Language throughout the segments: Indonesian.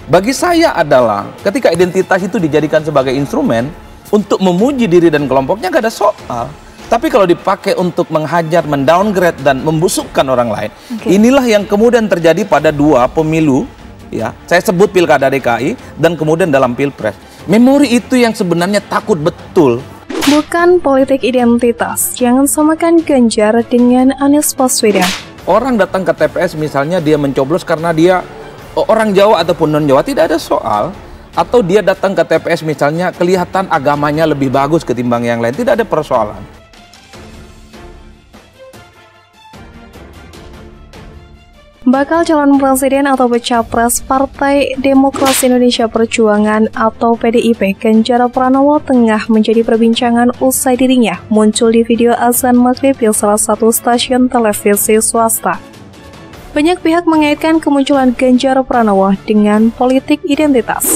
Bagi saya adalah ketika identitas itu dijadikan sebagai instrumen untuk memuji diri dan kelompoknya, nggak ada soal. Tapi kalau dipakai untuk menghajar, mendowngrade dan membusukkan orang lain, inilah yang kemudian terjadi pada dua pemilu, ya. Saya sebut pilkada DKI dan kemudian dalam pilpres. Memori itu yang sebenarnya takut betul. Bukan politik identitas, jangan samakan Ganjar dengan Anies Baswedan. Orang datang ke TPS misalnya dia mencoblos karena dia orang Jawa ataupun non-Jawa, tidak ada soal. Atau dia datang ke TPS misalnya kelihatan agamanya lebih bagus ketimbang yang lain, tidak ada persoalan. Bakal calon presiden atau capres Partai Demokrasi Indonesia Perjuangan atau PDIP, Ganjar Pranowo tengah menjadi perbincangan usai dirinya muncul di video azan maghrib di salah satu stasiun televisi swasta. Banyak pihak mengaitkan kemunculan Ganjar Pranowo dengan politik identitas.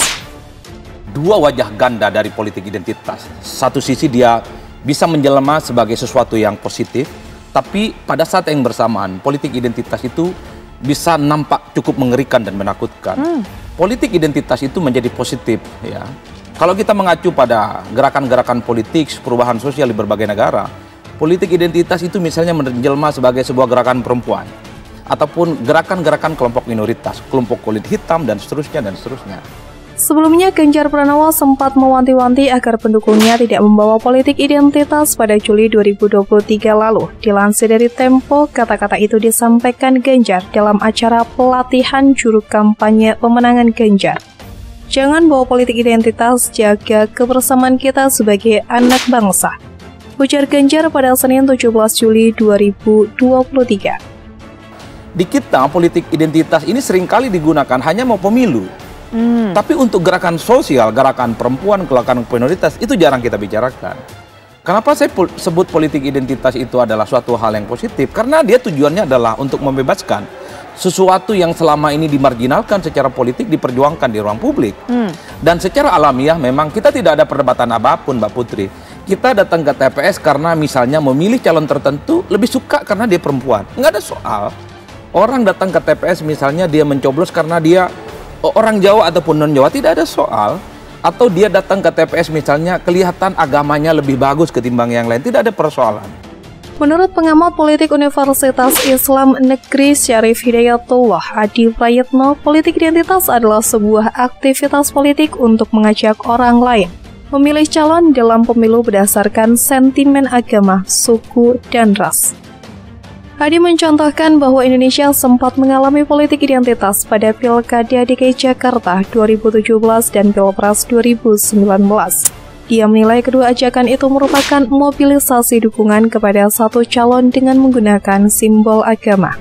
Dua wajah ganda dari politik identitas. Satu sisi dia bisa menjelma sebagai sesuatu yang positif, tapi pada saat yang bersamaan politik identitas itu bisa nampak cukup mengerikan dan menakutkan. Politik identitas itu menjadi positif, ya. Kalau kita mengacu pada gerakan-gerakan politik perubahan sosial di berbagai negara, politik identitas itu misalnya menjelma sebagai sebuah gerakan perempuan ataupun gerakan-gerakan kelompok minoritas, kelompok kulit hitam dan seterusnya dan seterusnya. Sebelumnya, Ganjar Pranowo sempat mewanti-wanti agar pendukungnya tidak membawa politik identitas pada Juli 2023 lalu. Dilansir dari Tempo, kata-kata itu disampaikan Ganjar dalam acara pelatihan juru kampanye pemenangan Ganjar. Jangan bawa politik identitas, jaga kebersamaan kita sebagai anak bangsa, ujar Ganjar pada Senin 17 Juli 2023. Di kita, politik identitas ini seringkali digunakan hanya mau pemilu. Tapi untuk gerakan sosial, gerakan perempuan, gerakan minoritas, itu jarang kita bicarakan. Kenapa saya sebut politik identitas itu adalah suatu hal yang positif? Karena dia tujuannya adalah untuk membebaskan sesuatu yang selama ini dimarginalkan secara politik, diperjuangkan di ruang publik. Dan secara alamiah memang kita tidak ada perdebatan apapun, Mbak Putri. Kita datang ke TPS karena misalnya memilih calon tertentu lebih suka karena dia perempuan. Nggak ada soal. Orang datang ke TPS misalnya dia mencoblos karena dia orang Jawa ataupun non-Jawa, tidak ada soal. Atau dia datang ke TPS misalnya kelihatan agamanya lebih bagus ketimbang yang lain, tidak ada persoalan. Menurut pengamat politik Universitas Islam Negeri Syarif Hidayatullah Adi Prayitno, politik identitas adalah sebuah aktivitas politik untuk mengajak orang lain memilih calon dalam pemilu berdasarkan sentimen agama, suku, dan ras. Adi mencontohkan bahwa Indonesia sempat mengalami politik identitas pada Pilkada DKI Jakarta 2017 dan Pilpres 2019. Dia menilai kedua ajakan itu merupakan mobilisasi dukungan kepada satu calon dengan menggunakan simbol agama.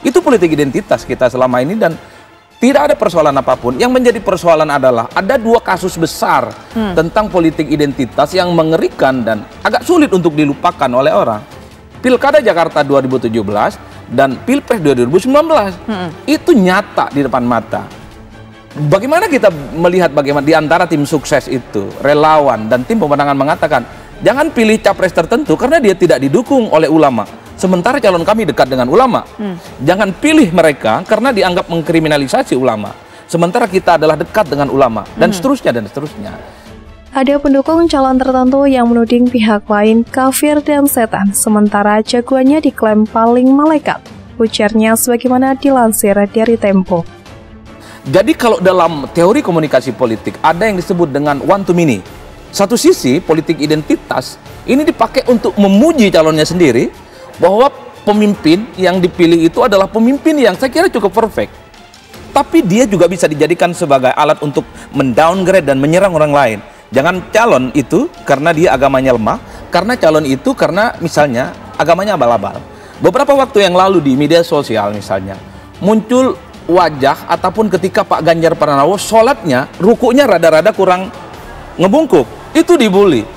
Itu politik identitas kita selama ini dan tidak ada persoalan apapun. Yang menjadi persoalan adalah ada dua kasus besar tentang politik identitas yang mengerikan dan agak sulit untuk dilupakan oleh orang. Pilkada Jakarta 2017 dan Pilpres 2019 itu nyata di depan mata. Bagaimana kita melihat bagaimana di antara tim sukses itu, relawan dan tim pemenangan mengatakan jangan pilih capres tertentu karena dia tidak didukung oleh ulama. Sementara calon kami dekat dengan ulama. Jangan pilih mereka karena dianggap mengkriminalisasi ulama. Sementara kita adalah dekat dengan ulama dan seterusnya dan seterusnya. Ada pendukung calon tertentu yang menuding pihak lain kafir dan setan, sementara jagoannya diklaim paling malaikat. Ujarnya sebagaimana dilansir dari Tempo. Jadi kalau dalam teori komunikasi politik ada yang disebut dengan one to many. Satu sisi politik identitas ini dipakai untuk memuji calonnya sendiri bahwa pemimpin yang dipilih itu adalah pemimpin yang saya kira cukup perfect. Tapi dia juga bisa dijadikan sebagai alat untuk mendowngrade dan menyerang orang lain. Jangan calon itu karena dia agamanya lemah, karena calon itu karena misalnya agamanya abal-abal. Beberapa waktu yang lalu di media sosial misalnya muncul wajah ataupun ketika Pak Ganjar Pranowo sholatnya, rukunya rada-rada kurang ngebungkuk, itu dibully.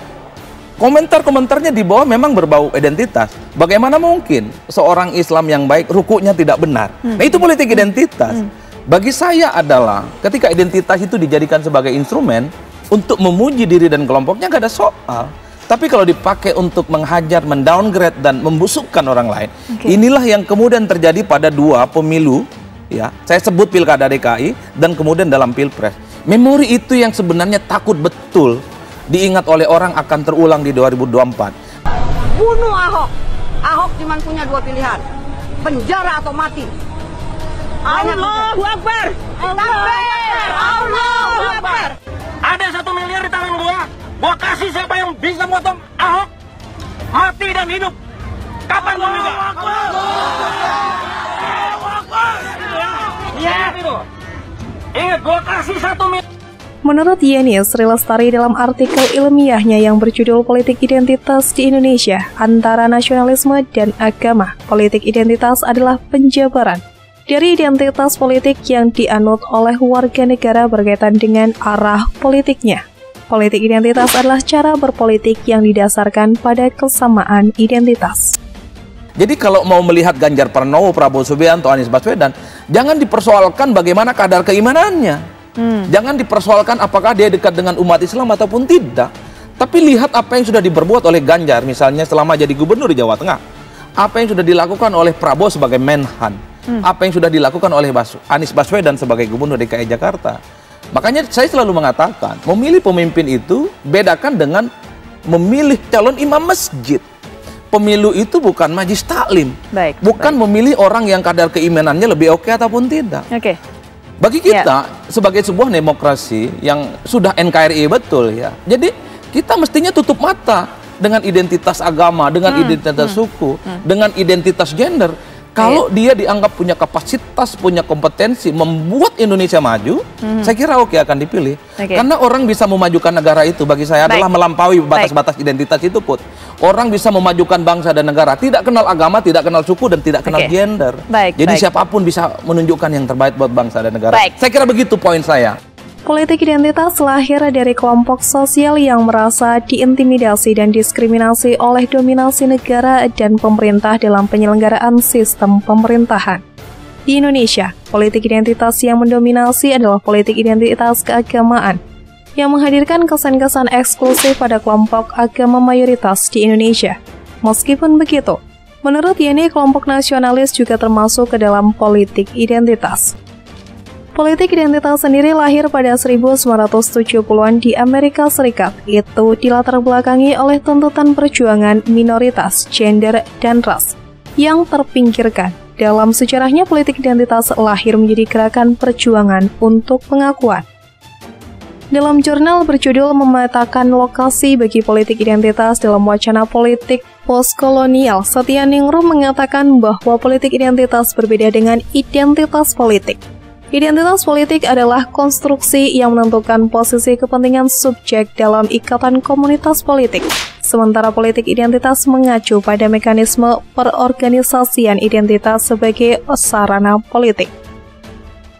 Komentar-komentarnya di bawah memang berbau identitas. Bagaimana mungkin seorang Islam yang baik rukunya tidak benar? Nah itu politik identitas. Bagi saya adalah ketika identitas itu dijadikan sebagai instrumen untuk memuji diri dan kelompoknya, nggak ada soal. Tapi kalau dipakai untuk menghajar, mendowngrade dan membusukkan orang lain, inilah yang kemudian terjadi pada dua pemilu, ya. Saya sebut pilkada DKI dan kemudian dalam pilpres. Memori itu yang sebenarnya takut betul diingat oleh orang akan terulang di 2024. Bunuh Ahok. Ahok cuma punya dua pilihan, penjara atau mati. Allahu Akbar. Allahu Akbar. Ada 1 miliar di tangan gua kasih siapa yang bisa motong Ahok, mati dan hidup, kapan pun juga. Ingat itu, ingat gua kasih 1 miliar. Menurut Yeni Sri Lestari dalam artikel ilmiahnya yang berjudul Politik Identitas di Indonesia, antara nasionalisme dan agama, politik identitas adalah penjabaran dari identitas politik yang dianut oleh warga negara berkaitan dengan arah politiknya. Politik identitas adalah cara berpolitik yang didasarkan pada kesamaan identitas. Jadi kalau mau melihat Ganjar Pranowo, Prabowo Subianto, Anies Baswedan, jangan dipersoalkan bagaimana kadar keimanannya. Jangan dipersoalkan apakah dia dekat dengan umat Islam ataupun tidak. Tapi lihat apa yang sudah diperbuat oleh Ganjar misalnya selama jadi gubernur di Jawa Tengah. Apa yang sudah dilakukan oleh Prabowo sebagai Menhan. Apa yang sudah dilakukan oleh Anies Baswedan sebagai gubernur DKI Jakarta. Makanya saya selalu mengatakan, memilih pemimpin itu bedakan dengan memilih calon imam masjid. Pemilu itu bukan majlis taklim. Bukan memilih orang yang kadar keimanannya lebih oke ataupun tidak. Bagi kita sebagai sebuah demokrasi yang sudah NKRI betul ya. Jadi kita mestinya tutup mata dengan identitas agama, dengan identitas suku, dengan identitas gender. Kalau dia dianggap punya kapasitas, punya kompetensi membuat Indonesia maju, saya kira oke akan dipilih. Karena orang bisa memajukan negara itu bagi saya adalah melampaui batas-batas identitas itu, Put. Orang bisa memajukan bangsa dan negara, tidak kenal agama, tidak kenal suku, dan tidak kenal gender. Jadi siapapun bisa menunjukkan yang terbaik buat bangsa dan negara. Saya kira begitu poin saya. Politik identitas lahir dari kelompok sosial yang merasa diintimidasi dan diskriminasi oleh dominasi negara dan pemerintah dalam penyelenggaraan sistem pemerintahan. Di Indonesia, politik identitas yang mendominasi adalah politik identitas keagamaan, yang menghadirkan kesan-kesan eksklusif pada kelompok agama mayoritas di Indonesia. Meskipun begitu, menurut Yeni, kelompok nasionalis juga termasuk ke dalam politik identitas. Politik identitas sendiri lahir pada 1970-an di Amerika Serikat. Itu dilatar belakangi oleh tuntutan perjuangan minoritas, gender, dan ras yang terpinggirkan. Dalam sejarahnya, politik identitas lahir menjadi gerakan perjuangan untuk pengakuan. Dalam jurnal berjudul Memetakan Lokasi bagi Politik Identitas dalam Wacana Politik Postkolonial, Setyaningrum mengatakan bahwa politik identitas berbeda dengan identitas politik. Identitas politik adalah konstruksi yang menentukan posisi kepentingan subjek dalam ikatan komunitas politik. Sementara politik identitas mengacu pada mekanisme perorganisasian identitas sebagai sarana politik.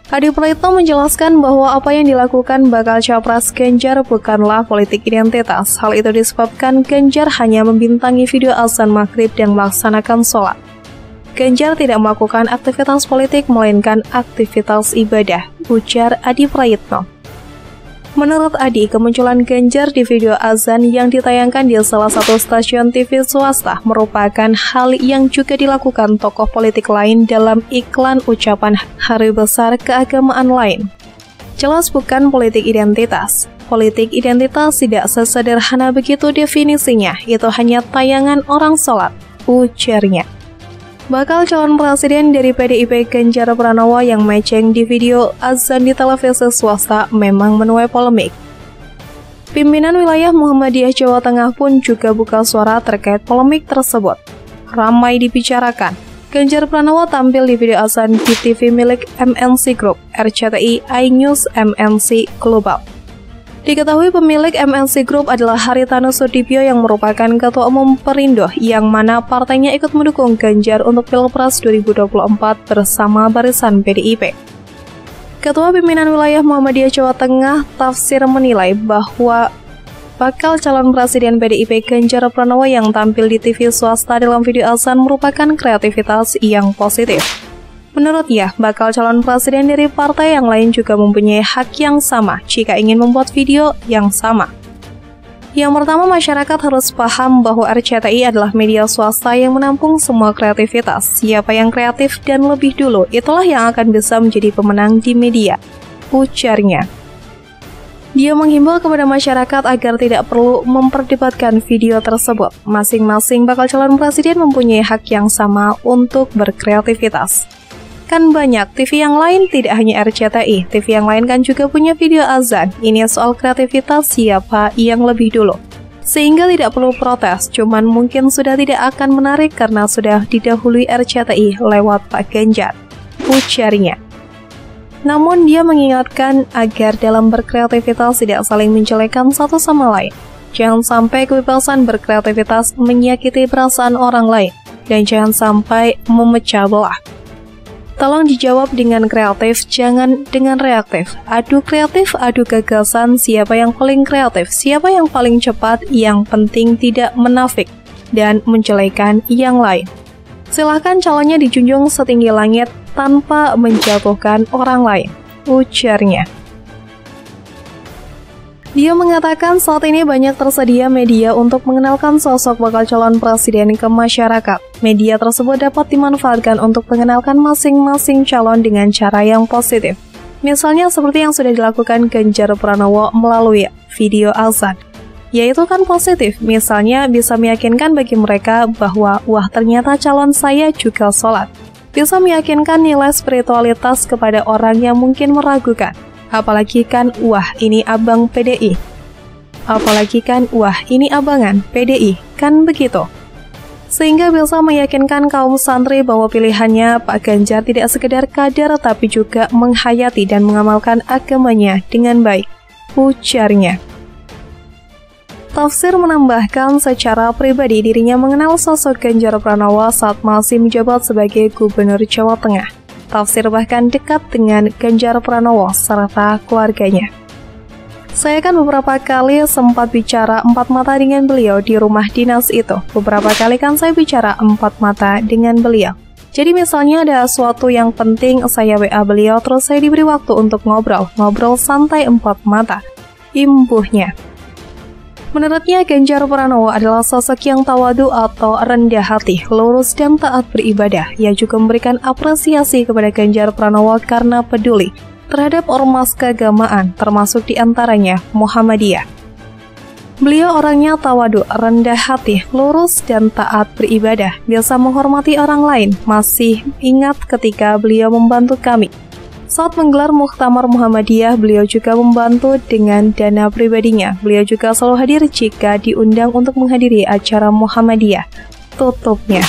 Adi Praitno menjelaskan bahwa apa yang dilakukan bakal capres Ganjar bukanlah politik identitas. Hal itu disebabkan Ganjar hanya membintangi video azan maghrib dan melaksanakan sholat. Ganjar tidak melakukan aktivitas politik, melainkan aktivitas ibadah, ujar Adi Praitno. Menurut Adi, kemunculan Ganjar di video azan yang ditayangkan di salah satu stasiun TV swasta merupakan hal yang juga dilakukan tokoh politik lain dalam iklan ucapan hari besar keagamaan lain. Jelas bukan politik identitas. Politik identitas tidak sesederhana begitu definisinya, itu hanya tayangan orang sholat, ujarnya. Bakal calon presiden dari PDIP Ganjar Pranowo yang meceng di video azan di televisi swasta memang menuai polemik. Pimpinan wilayah Muhammadiyah Jawa Tengah pun juga buka suara terkait polemik tersebut. Ramai dibicarakan, Ganjar Pranowo tampil di video azan di TV milik MNC Group, RCTI iNews MNC Global. Diketahui pemilik MNC Group adalah Haritanu Sudibyo yang merupakan Ketua Umum Perindo yang mana partainya ikut mendukung Ganjar untuk Pilpres 2024 bersama barisan PDIP. Ketua Pimpinan Wilayah Muhammadiyah Jawa Tengah Tafsir menilai bahwa bakal calon presiden PDIP Ganjar Pranowo yang tampil di TV swasta dalam video azan merupakan kreativitas yang positif. Menurutnya, bakal calon presiden dari partai yang lain juga mempunyai hak yang sama jika ingin membuat video yang sama. Yang pertama, masyarakat harus paham bahwa RCTI adalah media swasta yang menampung semua kreativitas. Siapa yang kreatif dan lebih dulu, itulah yang akan bisa menjadi pemenang di media, ujarnya. Dia menghimbau kepada masyarakat agar tidak perlu memperdebatkan video tersebut. Masing-masing bakal calon presiden mempunyai hak yang sama untuk berkreativitas. Kan banyak TV yang lain, tidak hanya RCTI. TV yang lain kan juga punya video azan. Ini soal kreativitas siapa yang lebih dulu. Sehingga tidak perlu protes, cuman mungkin sudah tidak akan menarik karena sudah didahului RCTI lewat Pak Ganjar, ujarnya. Namun dia mengingatkan agar dalam berkreativitas tidak saling menjelekkan satu sama lain. Jangan sampai kebebasan berkreativitas menyakiti perasaan orang lain, dan jangan sampai memecah belah. Tolong dijawab dengan kreatif, jangan dengan reaktif. Adu kreatif, adu gagasan, siapa yang paling kreatif, siapa yang paling cepat, yang penting tidak menafik dan menjelekan yang lain. Silahkan calonnya dijunjung setinggi langit tanpa menjatuhkan orang lain, ujarnya. Dia mengatakan saat ini banyak tersedia media untuk mengenalkan sosok bakal calon presiden ke masyarakat. Media tersebut dapat dimanfaatkan untuk mengenalkan masing-masing calon dengan cara yang positif. Misalnya seperti yang sudah dilakukan Ganjar Pranowo melalui video azan. Yaitu kan positif, misalnya bisa meyakinkan bagi mereka bahwa wah ternyata calon saya juga sholat. Bisa meyakinkan nilai spiritualitas kepada orang yang mungkin meragukan. Apalagi kan, wah ini abang PDI. Apalagi kan, wah ini abangan PDI. Kan begitu. Sehingga bisa meyakinkan kaum santri bahwa pilihannya Pak Ganjar tidak sekedar kader tapi juga menghayati dan mengamalkan agamanya dengan baik, ujarnya. Tafsir menambahkan secara pribadi dirinya mengenal sosok Ganjar Pranowo saat masih menjabat sebagai Gubernur Jawa Tengah. Tafsir bahkan dekat dengan Ganjar Pranowo serta keluarganya. Saya kan beberapa kali sempat bicara empat mata dengan beliau di rumah dinas itu. Beberapa kali kan saya bicara empat mata dengan beliau. Jadi misalnya ada sesuatu yang penting, saya WA beliau terus saya diberi waktu untuk ngobrol santai empat mata. Imbuhnya. Menurutnya, Ganjar Pranowo adalah sosok yang tawadu atau rendah hati, lurus dan taat beribadah. Ia juga memberikan apresiasi kepada Ganjar Pranowo karena peduli terhadap ormas keagamaan, termasuk diantaranya Muhammadiyah. Beliau orangnya tawadu, rendah hati, lurus dan taat beribadah, biasa menghormati orang lain. Masih ingat ketika beliau membantu kami saat menggelar Muktamar Muhammadiyah, beliau juga membantu dengan dana pribadinya. Beliau juga selalu hadir jika diundang untuk menghadiri acara Muhammadiyah. Tutupnya.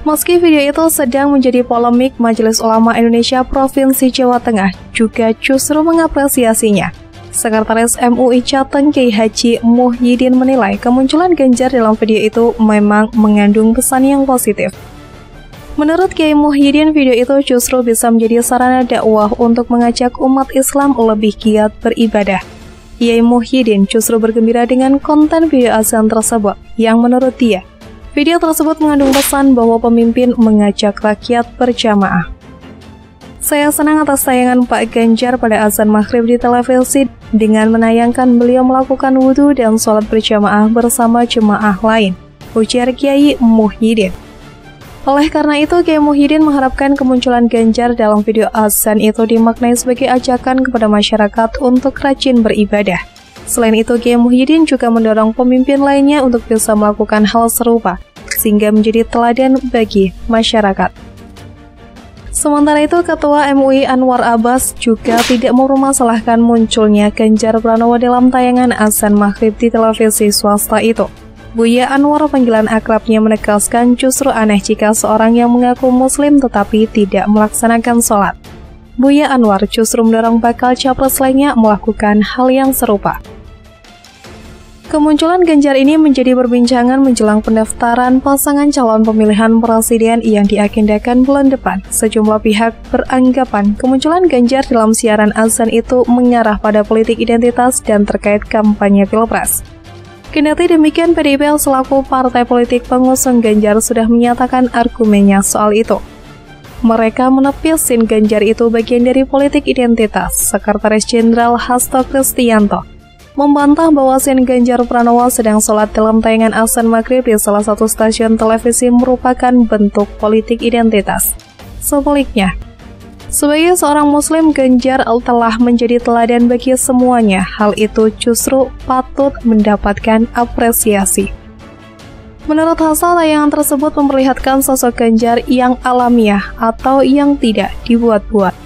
Meski video itu sedang menjadi polemik, Majelis Ulama Indonesia Provinsi Jawa Tengah juga justru mengapresiasinya. Sekretaris MUI Jateng Kiai Haji Muhyiddin menilai kemunculan Ganjar dalam video itu memang mengandung pesan yang positif. Menurut Kiai Muhyiddin, video itu justru bisa menjadi sarana dakwah untuk mengajak umat Islam lebih giat beribadah. Kiai Muhyiddin justru bergembira dengan konten video azan tersebut, yang menurut dia, video tersebut mengandung pesan bahwa pemimpin mengajak rakyat berjamaah. Saya senang atas tayangan Pak Ganjar pada azan maghrib di televisi dengan menayangkan beliau melakukan wudhu dan sholat berjamaah bersama jemaah lain, ujar Kiai Muhyiddin. Oleh karena itu, Kiai Muhyiddin mengharapkan kemunculan Ganjar dalam video azan itu dimaknai sebagai ajakan kepada masyarakat untuk rajin beribadah. Selain itu, Kiai Muhyiddin juga mendorong pemimpin lainnya untuk bisa melakukan hal serupa, sehingga menjadi teladan bagi masyarakat. Sementara itu, Ketua MUI Anwar Abbas juga tidak mempermasalahkan munculnya Ganjar Pranowo dalam tayangan azan maghrib di televisi swasta itu. Buya Anwar, panggilan akrabnya, menegaskan justru aneh jika seorang yang mengaku muslim tetapi tidak melaksanakan sholat. Buya Anwar justru mendorong bakal capres lainnya melakukan hal yang serupa. Kemunculan Ganjar ini menjadi perbincangan menjelang pendaftaran pasangan calon pemilihan presiden yang diagendakan bulan depan. Sejumlah pihak beranggapan kemunculan Ganjar dalam siaran azan itu mengarah pada politik identitas dan terkait kampanye Pilpres. Kendati demikian, PDIP selaku partai politik pengusung Ganjar sudah menyatakan argumennya soal itu. Mereka menepisin Ganjar itu bagian dari politik identitas. Sekretaris Jenderal Hasto Kristianto membantah bahwa Sin Ganjar Pranowo sedang sholat dalam tayangan azan maghrib di salah satu stasiun televisi merupakan bentuk politik identitas. Sebaliknya, sebagai seorang Muslim, Ganjar telah menjadi teladan bagi semuanya. Hal itu justru patut mendapatkan apresiasi. Menurut Hasan, tayangan tersebut memperlihatkan sosok Ganjar yang alamiah atau yang tidak dibuat-buat.